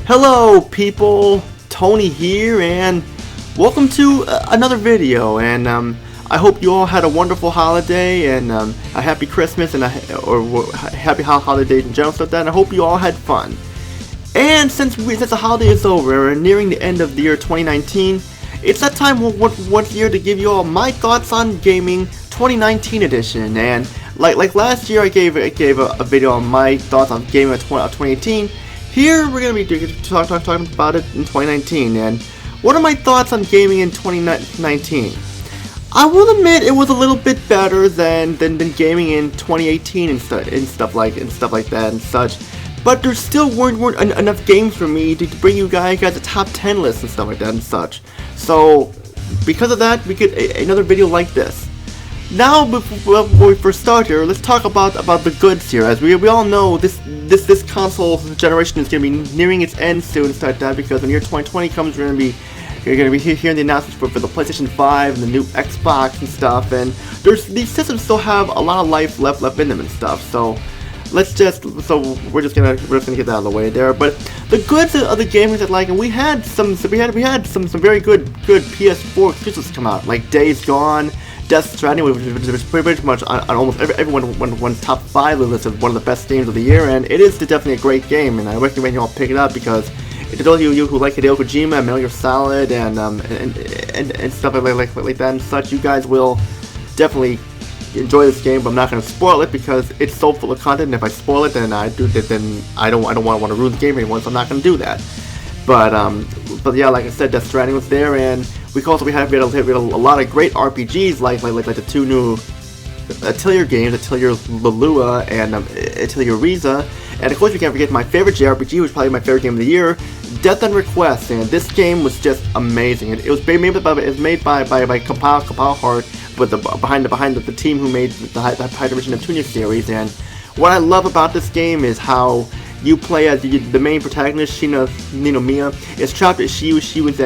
Hello people, Tony here, and welcome to another video. And I hope you all had a wonderful holiday and a happy Christmas and happy holidays in general, stuff like that. And I hope you all had fun. And since the holiday is over, we're nearing the end of the year 2019. It's that time once a year to give you all my thoughts on gaming 2019 edition. And like last year, I gave a video on my thoughts on gaming of 2018. Here we're going to be talking about it in 2019, and what are my thoughts on gaming in 2019? I will admit it was a little bit better than gaming in 2018 and stuff like that and such, but there still weren't enough games for me to bring you guys a top 10 list and stuff like that and such. So because of that, we get another video like this. Now, before we first start here, let's talk about the goods here. As we all know, this console generation is going to be nearing its end soon and stuff like that, because when year 2020 comes, you're going to be hearing the announcements for the PlayStation 5 and the new Xbox and stuff. And these systems still have a lot of life left in them and stuff. So we're just gonna get that out of the way there. But the goods of the gaming that and we had some very good PS4 exclusives come out, like Days Gone, Death Stranding, which was pretty much on almost everyone's top 5 list of one of the best games of the year, and it is definitely a great game, and I recommend you all pick it up, because to those of you who like Hideo Kojima and Metal Gear Solid and stuff like that and such, you guys will definitely enjoy this game. But I'm not going to spoil it because it's so full of content, and if I spoil it, then I don't want to ruin the game for anyone, so I'm not going to do that. But yeah, like I said, Death Stranding was there, and we had a lot of great RPGs like the 2 new Atelier games, Atelier Lulua and Atelier Riza, and of course we can't forget my favorite JRPG, which is probably my favorite game of the year, Death and Request. And this game was just amazing. It was made by Compile Heart, but behind the team who made the High Dimension Neptunia series. And what I love about this game is how you play as the main protagonist, Ninomiya. Is trapped. She was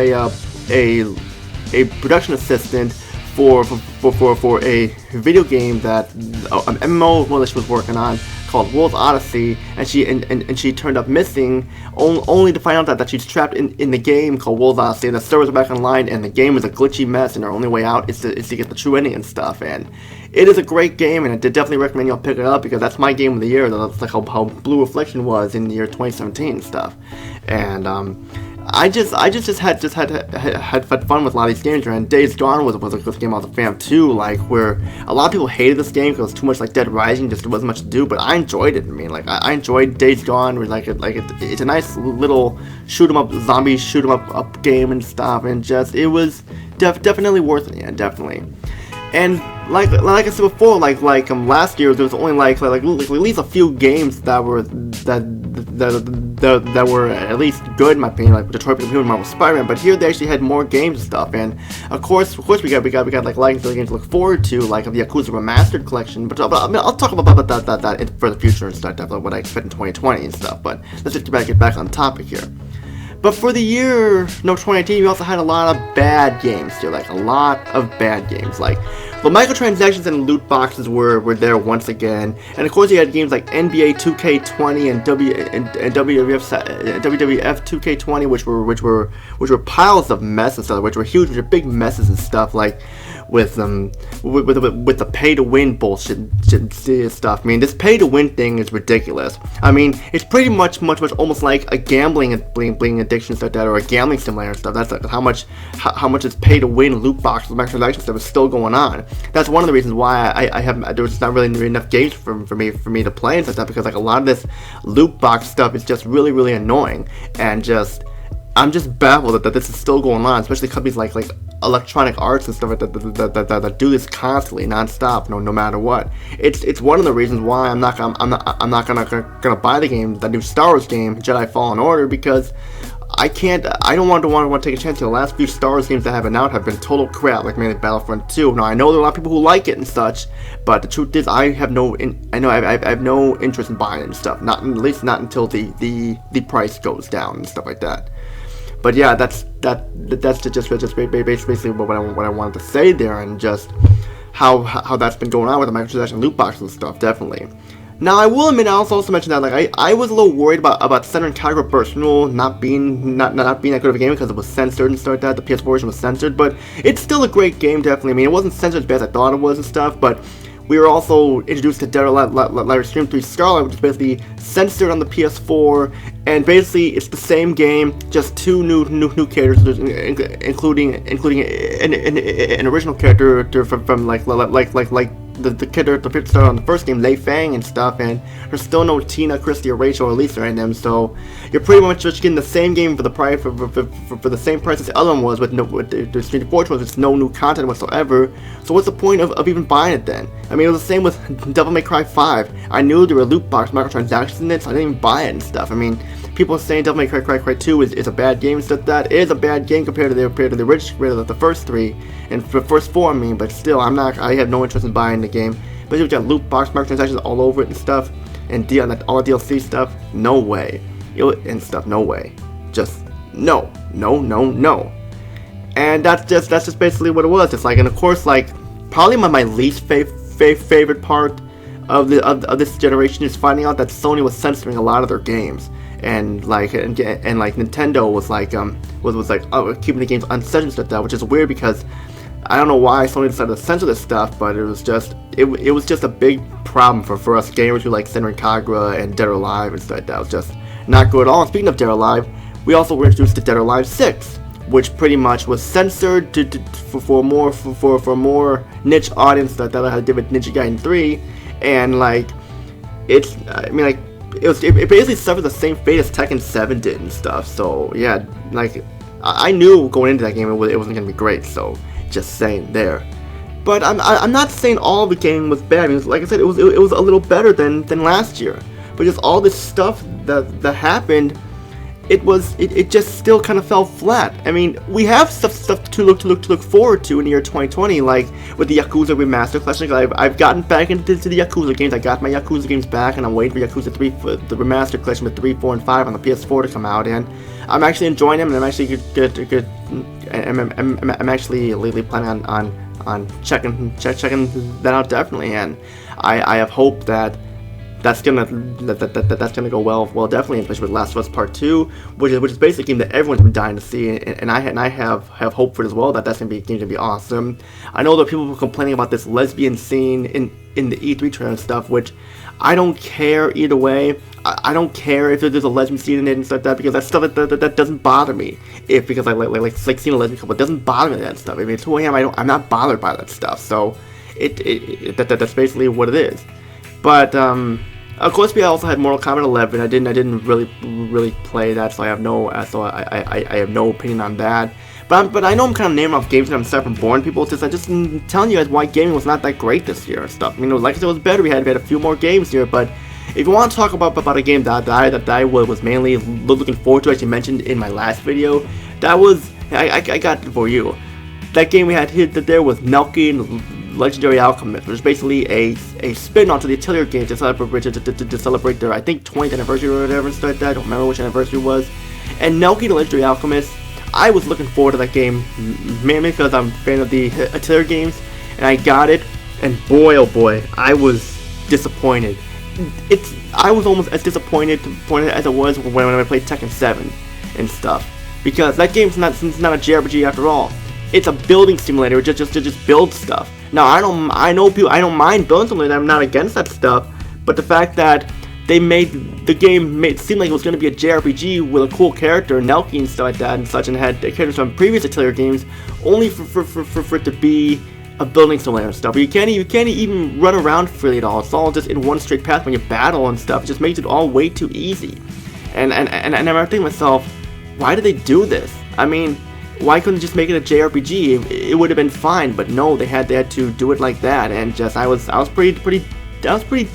a production assistant for a video game that an MMO that she was working on called World's Odyssey, and she turned up missing, only to find out that she's trapped in the game called World's Odyssey, and the servers are back online, and the game is a glitchy mess, and her only way out is to get the true ending and stuff. And it is a great game, and I definitely recommend y'all pick it up, because that's my game of the year. That's like how Blue Reflection was in the year 2017 and stuff. And I just had fun with a lot of these games, and Days Gone was a good game I was a fan of too, like where a lot of people hated this game because it was too much like Dead Rising, just there wasn't much to do, but I enjoyed it. I mean, like I enjoyed Days Gone, where it's a nice little zombie shoot 'em up game and stuff, and just it was definitely worth it, yeah, definitely. And like I said before, last year there was only like at least a few games that were at least good in my opinion, like Detroit Become Human, Marvel Spider-Man. But here they actually had more games and stuff, and of course we got like legacy games to look forward to, like the Yakuza Remastered collection. But I mean, I'll talk about that for the future and stuff, definitely what I expect in 2020 and stuff. But let's just get back on topic here. But for the year 2019, we also had a lot of bad games here, like a lot of bad games. Like the microtransactions and loot boxes were there once again, and of course you had games like NBA 2K20 and WWF 2K20, which were piles of mess and stuff, which were huge, which were big messes and stuff, like with the pay to win bullshit stuff. I mean, this pay to win thing is ridiculous. I mean, it's pretty much almost like a gambling addiction stuff, or a gambling simulator stuff. That's like how much is pay to win loot boxes, microtransactions stuff is still going on. That's one of the reasons why there was not really enough games for me to play and stuff, because like a lot of this loot box stuff is just really annoying, and I'm just baffled that this is still going on, especially companies like Electronic Arts and stuff that do this constantly, non-stop, no matter what. It's one of the reasons why I'm not gonna buy the game, the new Star Wars game, Jedi Fallen Order, because I don't want to take a chance. The last few Star Wars games that have been out have been total crap, like mainly Battlefront 2. Now I know there are a lot of people who like it and such, but the truth is I have no interest in buying it and stuff. At least not until the price goes down and stuff like that. But yeah, that's just basically what I wanted to say there, and just how that's been going on with the microtransaction loot boxes and stuff, definitely. Now I will admit, I also mentioned that like I was a little worried about Center Kagura Burst Rule not being that good of a game because it was censored and stuff like that. The PS4 version was censored, but it's still a great game, definitely. I mean, it wasn't censored as bad as I thought it was and stuff, but we were also introduced to Dead or Alive Extreme 3 Scarlet, which is basically censored on the PS4, and basically it's the same game, just two new characters, including an original character from like the character that picked on the first game, Lei Fang and stuff, and there's still no Tina, Christy, or Rachel, or Lisa in them, so you're pretty much just getting the same game for the price for the same price as the other one was, with the Street Fortune was just no new content whatsoever. So what's the point of even buying it then? I mean, it was the same with Devil May Cry 5. I knew there were loot box microtransactions in it, so I didn't even buy it and stuff. I mean, people saying Devil May Cry 2 is a bad game and stuff. That is a bad game compared to the original, the first three and the first four. I mean, but still, I have no interest in buying the game. But you've got loot box microtransactions all over it and stuff, and all the DLC stuff. No way, and stuff. No way. Just no. And that's just basically what it was. It's like, and of course, like probably my least favorite part of this generation is finding out that Sony was censoring a lot of their games, and like Nintendo was like keeping the games uncensored and stuff, which is weird because I don't know why Sony decided to censor this stuff, but it was just a big problem for us gamers who like Senran Kagura and Dead or Alive and stuff like that. It was just not good at all. And speaking of Dead or Alive, we also were introduced to Dead or Alive 6, which pretty much was censored for a more niche audience that had to do with Ninja Gaiden 3, and like it basically suffered the same fate as Tekken 7 did and stuff. So yeah, like I knew going into that game it wasn't gonna be great. So just saying there. But I'm not saying all the game was bad. I mean, like I said, it was a little better than last year. But just all this stuff that happened, it just still kind of fell flat. I mean, we have stuff to look forward to in the year 2020, like with the Yakuza Remastered Collection. I've gotten back into the Yakuza games. I got my Yakuza games back, and I'm waiting for Yakuza 3 for the Remastered Collection with 3, 4, and 5 on the PS4 to come out. And I'm actually enjoying them, and I'm actually I'm actually lately planning on checking that out definitely. And I have hope that that's gonna go well definitely, especially with Last of Us Part 2, which is basically a game that everyone's been dying to see, and I have hope for it as well, that's gonna be awesome. I know that people were complaining about this lesbian scene in the E3 trailer and stuff, which I don't care either way. I don't care if there's a lesbian scene in it and stuff like that, because that stuff that doesn't bother me. Because I like seeing a lesbian couple, it doesn't bother me, that stuff. I mean, it's who I am. I'm not bothered by that stuff. So that's basically what it is. But of course, we also had Mortal Kombat 11. I didn't really play that, so I have no opinion on that. But I know I'm kind of naming off games that I'm set from boring people. Just telling you guys why gaming was not that great this year and stuff. You know, like I said, it was better. We had a few more games here, but if you want to talk about a game that I was mainly looking forward to, as you mentioned in my last video, that was I got it for you. That game we had here there was Melky Legendary Alchemist, which is basically a spin-off to the Atelier games to celebrate their, I think, 20th anniversary or whatever and stuff like that. I don't remember which anniversary it was. And Melky the Legendary Alchemist, I was looking forward to that game mainly because I'm a fan of the Atelier games, and I got it, and boy oh boy, I was disappointed. I was almost as disappointed as I was when I played Tekken 7 and stuff, because that game's not a JRPG after all. It's a building simulator, just build stuff. Now I don't mind building simulator. I'm not against that stuff, but the fact that they made the game seem like it was going to be a JRPG with a cool character, Nelky and stuff like that and such, and had characters from previous Atelier games, only for it to be a building simulator and stuff. But you can't even run around freely at all. It's all just in one straight path when you battle and stuff. It just makes it all way too easy. And I remember thinking to myself, why did they do this? I mean, why couldn't they just make it a JRPG? It would have been fine, but no, they had to do it like that. And just I was pretty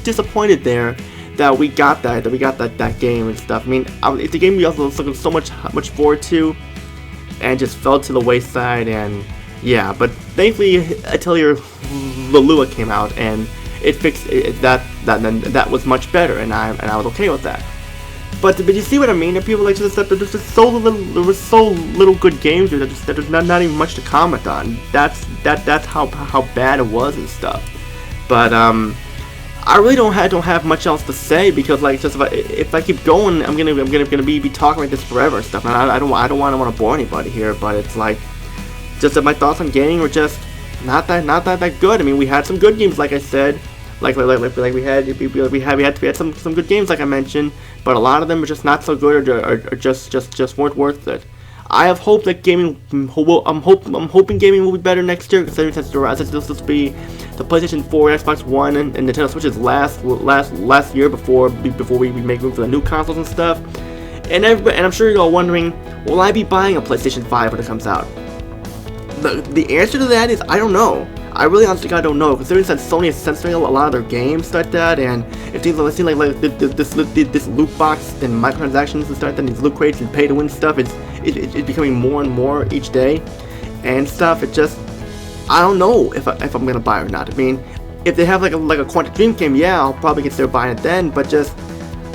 disappointed there that we got that game and stuff. I mean, it's a game we also was looking so much forward to, and just fell to the wayside. And yeah, but thankfully Atelier Lulua came out and it fixed it, that was much better, and I was okay with that. But you see what I mean? People like just that there was so little good games here that there's not even much to comment on. That's how bad it was and stuff. But I really don't have much else to say, because like, just if I keep going, I'm gonna be talking like this forever and stuff, and I don't want to bore anybody here. But it's like, just that my thoughts on gaming were just not that good. I mean, we had some good games, like I said, like we had some good games, like I mentioned, but a lot of them are just not so good, or just weren't worth it. I have hope that gaming I'm hoping gaming will be better next year, considering since this will be the PlayStation 4, Xbox One, and Nintendo Switch's last year before we make room for the new consoles and stuff. And I'm sure you're all wondering, will I be buying a PlayStation 5 when it comes out? The answer to that is, I don't know. I really honestly don't know, considering that Sony is censoring a lot of their games like that, and it seems like this loot box and microtransactions and stuff, and these loot crates and pay to win stuff is becoming more and more each day and stuff. It just, I don't know if I'm gonna buy it or not. I mean, if they have like a Quantum Dream game, yeah, I'll probably consider buying it then. But just,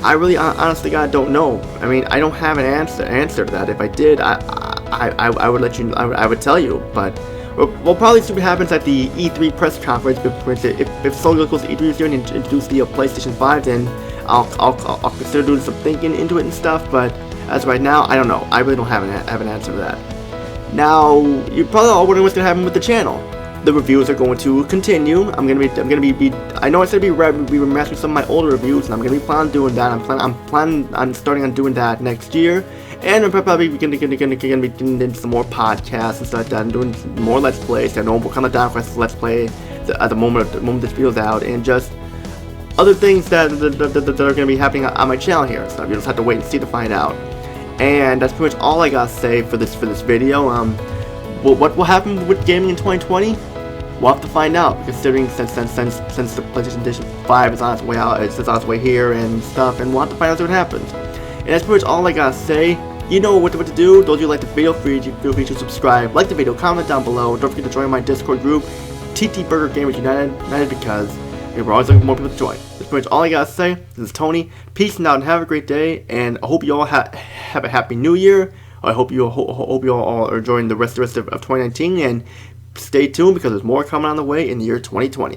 I really honestly don't know. I mean, I don't have an answer to that. If I did, I would let you. I would tell you, but. We'll probably see what happens at the E3 press conference. If Sony goes to E3 this year and introduce the PlayStation 5, then I'll consider doing some thinking into it and stuff. But as of right now, I don't know. I really don't have an answer to that. Now, you're probably all wondering what's gonna happen with the channel. The reviews are going to continue. I know I said be remastering some of my older reviews, and I'm gonna be planning on doing that. I'm planning on starting on doing that next year. And I'm probably gonna be getting into some more podcasts and stuff like that, and doing more Let's Plays. I know we're kind of down for Let's Play at the moment this video's out, and just other things that are gonna be happening on my channel here. So you just have to wait and see to find out. And that's pretty much all I gotta say for this video. What will happen with gaming in 2020? We'll have to find out, considering since the PlayStation Edition 5 is on its way out, it's on its way here and stuff, and we'll have to find out what happens. And that's pretty much all I gotta say. You know what to do. Those of you who like the video, feel free to subscribe, like the video, comment down below. Don't forget to join my Discord group, TTBurger Gamers United, because we're always looking for more people to join. That's pretty much all I gotta say. This is Tony. Peace out and have a great day. And I hope you all have a happy New Year. I hope you all are enjoying the rest of 2019. And stay tuned, because there's more coming on the way in the year 2020.